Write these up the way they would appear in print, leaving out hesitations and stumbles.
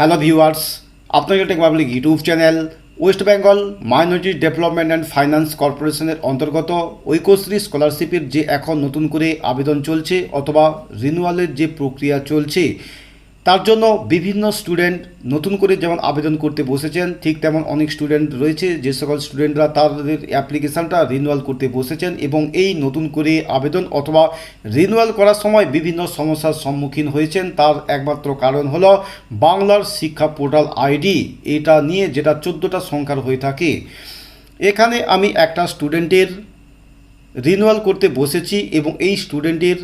Hello viewers, আপনাদের tech public YouTube channel West Bengal minority development and finance কর্পোরেশনের অন্তর্গত ঐক্যশ্রী স্কলারশিপের যে এখন নতুন করে আবেদন চলছে অথবা রিনিউয়ালের যে প্রক্রিয়া চলছে, তার জন্য বিভিন্ন স্টুডেন্ট নতুন করে যেমন আবেদন করতে বসেছেন, ঠিক তেমন অনেক স্টুডেন্ট রয়েছে যে সকল স্টুডেন্টরা তাদের অ্যাপ্লিকেশানটা রিনিউয়াল করতে বসেছেন এবং এই নতুন করে আবেদন অথবা রিনিউয়াল করার সময় বিভিন্ন সমস্যার সম্মুখীন হয়েছেন। তার একমাত্র কারণ হলো বাংলার শিক্ষা পোর্টাল আইডি, এটা নিয়ে যেটা 14টা সংখ্যার হয়ে থাকে। এখানে আমি একটা স্টুডেন্টের রিনিউয়াল করতে বসেছি এবং এই স্টুডেন্টের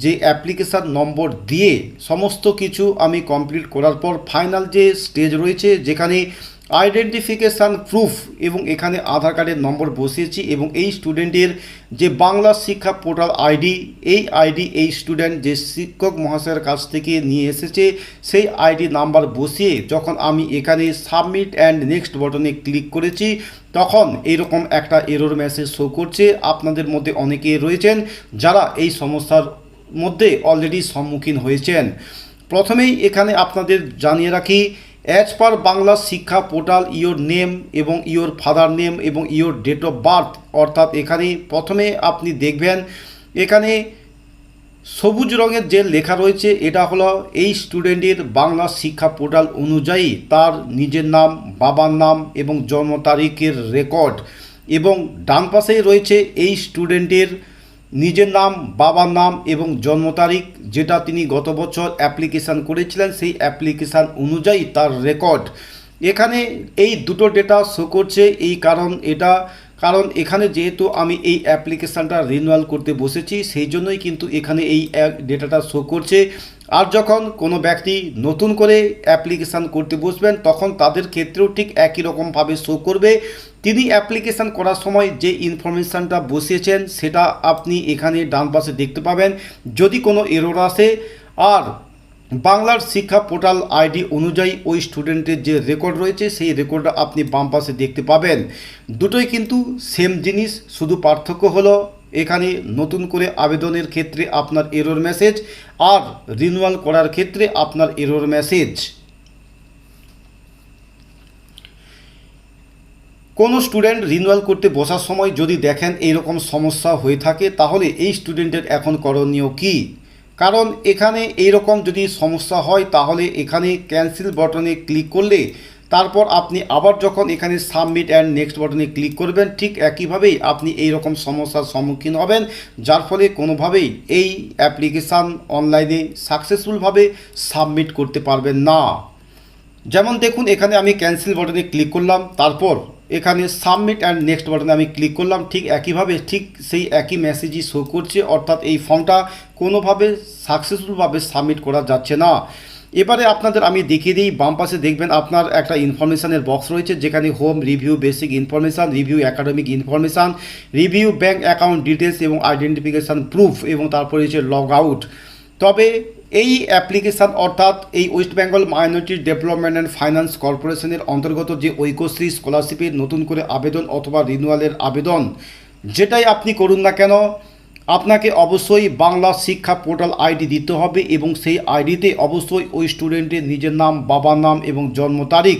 যে অ্যাপ্লিকেশান নম্বর দিয়ে সমস্ত কিছু আমি কমপ্লিট করার পর ফাইনাল যে স্টেজ রয়েছে যেখানে আইডেন্টিফিকেশান প্রুফ এবং এখানে আধার কার্ডের নম্বর বসিয়েছি এবং এই স্টুডেন্টের যে বাংলা শিক্ষা পোর্টাল আইডি, এই স্টুডেন্ট যে শিক্ষক মহাশয়ের কাছ থেকে নিয়ে এসেছে সেই আইডি নাম্বার বসিয়ে যখন আমি এখানে সাবমিট অ্যান্ড নেক্সট বটনে ক্লিক করেছি, তখন এইরকম একটা এরর মেসেজ শো করছে। আপনাদের মধ্যে অনেকে রয়েছেন যারা এই সমস্যার মধ্যে অলরেডি সম্মুখীন হয়েছেন। প্রথমেই এখানে আপনাদের জানিয়ে রাখি, অ্যাজ পার বাংলা শিক্ষা পোর্টাল ইয়োর নেম এবং ইয়োর ফাদার নেম এবং ইয়োর ডেট অফ বার্থ, অর্থাৎ এখানে প্রথমে আপনি দেখবেন এখানে সবুজ রঙের যে লেখা রয়েছে এটা হলো এই স্টুডেন্টের বাংলা শিক্ষা পোর্টাল অনুযায়ী তার নিজের নাম, বাবার নাম এবং জন্ম তারিখের রেকর্ড, এবং ডান পাশেই রয়েছে এই স্টুডেন্টের নিজের নাম, বাবার নাম এবং জন্ম তারিখ, যেটা তিনি গত বছর অ্যাপ্লিকেশান করেছিলেন সেই অ্যাপ্লিকেশান অনুযায়ী তার রেকর্ড। এখানে এই দুটো ডেটা শো করছে। কারণ এখানে যেহেতু আমি এই অ্যাপ্লিকেশানটা রিনিউয়াল করতে বসেছি সেই জন্যই কিন্তু এখানে এই ডেটাটা শো করছে। আর যখন কোনো ব্যক্তি নতুন করে অ্যাপ্লিকেশান করতে বসবেন তখন তাদের ক্ষেত্রেও ঠিক একই রকমভাবে শো করবে। তিনি অ্যাপ্লিকেশান করার সময় যে ইনফরমেশানটা বসিয়েছেন সেটা আপনি এখানে ডান পাশে দেখতে পাবেন। যদি কোনো এরর আসে আর বাংলার শিক্ষা পোর্টাল আইডি অনুযায়ী ওই স্টুডেন্টের যে রেকর্ড রয়েছে সেই রেকর্ডটা আপনি বাম পাশে দেখতে পাবেন। দুটোই কিন্তু সেম জিনিস, শুধু পার্থক্য হলো এখানে নতুন করে আবেদনের ক্ষেত্রে আপনার এরর মেসেজ আর রিনিউয়াল করার ক্ষেত্রে আপনার এরর মেসেজ। কোনো স্টুডেন্ট রিনিউয়াল করতে বসার সময় যদি দেখেন এইরকম সমস্যা হয়ে থাকে তাহলে এই স্টুডেন্টের এখন করণীয় কী? কারণ এখানে এইরকম যদি সমস্যা হয় তাহলে এখানে ক্যান্সেল বটনে ক্লিক করলে তারপর আপনি আবার যখন এখানে সাবমিট অ্যান্ড নেক্সট বটনে ক্লিক করবেন ঠিক একইভাবেই আপনি এই রকম সমস্যার সম্মুখীন হবেন, যার ফলে কোনোভাবেই এই অ্যাপ্লিকেশান অনলাইনে সাকসেসফুলভাবে সাবমিট করতে পারবেন না। যেমন দেখুন এখানে আমি ক্যান্সেল বটনে ক্লিক করলাম, তারপর এখানে সাবমিট অ্যান্ড নেক্সট বাটনে আমি ক্লিক করলাম, ঠিক একইভাবে ঠিক সেই একই মেসেজই শো করছে, অর্থাৎ এই ফর্মটা কোনোভাবে সাকসেসফুলভাবে সাবমিট করা যাচ্ছে না। এবারে আপনাদের আমি দেখিয়ে দিই, বাম পাশে দেখবেন আপনার একটা ইনফরমেশানের বক্স রয়েছে যেখানে home, review basic information, review academic information, review bank account details এবং আইডেন্টিফিকেশান প্রুফ এবং তারপরে হচ্ছে লগ আউট। তবে এই অ্যাপ্লিকেশান অর্থাৎ এই West Bengal minority development and finance কর্পোরেশনের অন্তর্গত যে ঐক্যশ্রী স্কলারশিপের নতুন করে আবেদন অথবা রিনিউয়ালের আবেদন যেটাই আপনি করুন না কেন, আপনাকে অবশ্যই বাংলা শিক্ষা পোর্টাল আইডি দিতে হবে এবং সেই আইডিতে অবশ্যই ওই স্টুডেন্টের নিজের নাম, বাবার নাম এবং জন্ম তারিখ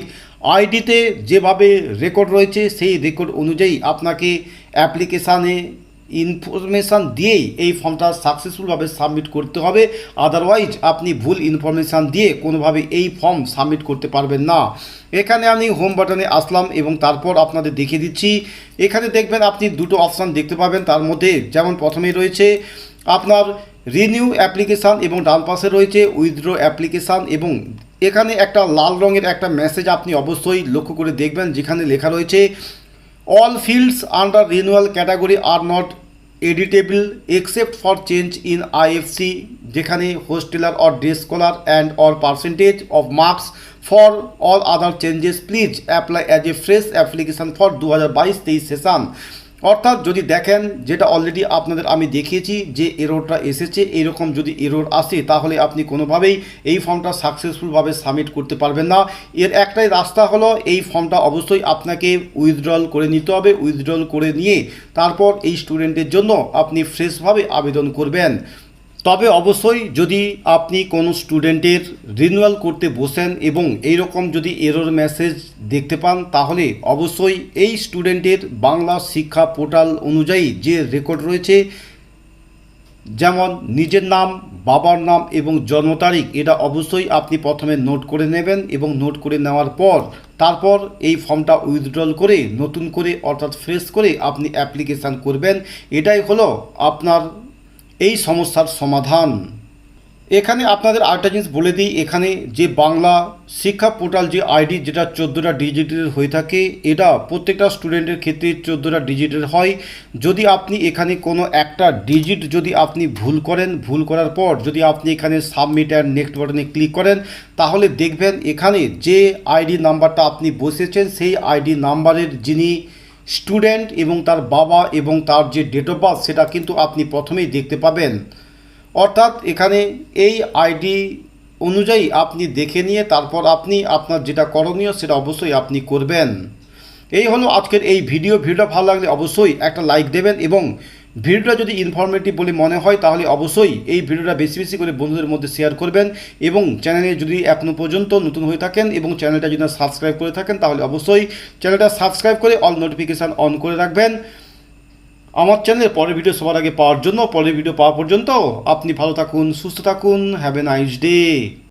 আইডিতে যেভাবে রেকর্ড রয়েছে সেই রেকর্ড অনুযায়ী আপনাকে অ্যাপ্লিকেশানে ইনফরমেশান দিয়েই এই ফর্মটা সাকসেসফুলভাবে সাবমিট করতে হবে। আদারওয়াইজ আপনি ভুল ইনফরমেশান দিয়ে কোনোভাবে এই ফর্ম সাবমিট করতে পারবেন না। এখানে আমি হোম বাটনে আসলাম এবং তারপর আপনাদের দেখিয়ে দিচ্ছি। এখানে দেখবেন আপনি দুটো অপশান দেখতে পাবেন, তার মধ্যে যেমন প্রথমেই রয়েছে আপনার রিনিউ অ্যাপ্লিকেশান এবং ডান পাশে রয়েছে উইথড্র অ্যাপ্লিকেশান, এবং এখানে একটা লাল রঙের একটা মেসেজ আপনি অবশ্যই লক্ষ্য করে দেখবেন যেখানে লেখা রয়েছে all fields under renewal category are not editable except for change in IFC, যেখানে hosteller or day scholar and or percentage of marks for all other changes please apply as a fresh application for 2022-23 session. অর্থাৎ যদি দেখেন যেটা already আপনাদের আমি দেখিয়েছি যে এররটা এসেছে, এইরকম যদি এরর আসে তাহলে আপনি কোনোভাবেই এই ফর্মটা সাকসেসফুলভাবে সাবমিট করতে পারবেন না। এর একটাই রাস্তা হলো এই ফর্মটা অবশ্যই আপনাকে উইথড্রল করে নিতে হবে। উইথড্রল করে নিয়ে তারপর এই স্টুডেন্টের জন্য আপনি ফ্রেশভাবে আবেদন করবেন। তবে অবশ্যই যদি আপনি কোনো স্টুডেন্টের রিনিউয়াল করতে বসেন এবং এই রকম যদি এরর মেসেজ দেখতে পান, তাহলে অবশ্যই এই স্টুডেন্টের বাংলা শিক্ষা পোর্টাল অনুযায়ী যে রেকর্ড রয়েছে, যেমন নিজের নাম, বাবার নাম এবং জন্ম তারিখ, এটা অবশ্যই আপনি প্রথমে নোট করে নেবেন এবং নোট করে নেওয়ার পর তারপর এই ফর্মটা উইথড্রল করে নতুন করে অর্থাৎ ফ্রেশ করে আপনি অ্যাপ্লিকেশান করবেন। এটাই হলো আপনার এই সমস্যার সমাধান। এখানে আপনাদের আরেকটা জিনিস বলে দিই, এখানে যে বাংলা শিক্ষা পোর্টাল যে আইডি, যেটা 14টা ডিজিটের হয়ে থাকে, এটা প্রত্যেকটা স্টুডেন্টের ক্ষেত্রে 14টা ডিজিটের হয়। যদি আপনি এখানে কোনো একটা ডিজিট যদি আপনি ভুল করেন, ভুল করার পর যদি আপনি এখানে সাবমিট অ্যান্ড নেক্সট বাটনে ক্লিক করেন, তাহলে দেখবেন এখানে যে আইডি নাম্বারটা আপনি বসেছেন সেই আইডি নাম্বারের যিনি স্টুডেন্ট এবং তার বাবা এবং তার যে ডেট অফ বার্থ, সেটা কিন্তু আপনি প্রথমেই দেখতে পাবেন। অর্থাৎ এখানে এই আইডি অনুযায়ী আপনি দেখে নিয়ে তারপর আপনি আপনার যেটা করণীয় সেটা অবশ্যই আপনি করবেন। এই হলো আজকের এই ভিডিওটা ভালো লাগলে অবশ্যই একটা লাইক দেবেন এবং ভিডিওটা যদি ইনফরমেটিভ বলে মনে হয় তাহলে অবশ্যই এই ভিডিওটা বেশি বেশি করে বন্ধুদের মধ্যে শেয়ার করবেন এবং চ্যানেলে যদি এখনও পর্যন্ত নতুন হয়ে থাকেন এবং চ্যানেলটা যদি সাবস্ক্রাইব করে থাকেন তাহলে অবশ্যই চ্যানেলটা সাবস্ক্রাইব করে অল নোটিফিকেশান অন করে রাখবেন আমার চ্যানেলের পরের ভিডিও সবার আগে পাওয়ার জন্য। পরের ভিডিও পাওয়া পর্যন্ত আপনি ভালো থাকুন, সুস্থ থাকুন, হ্যাভ এ নাইস ডে।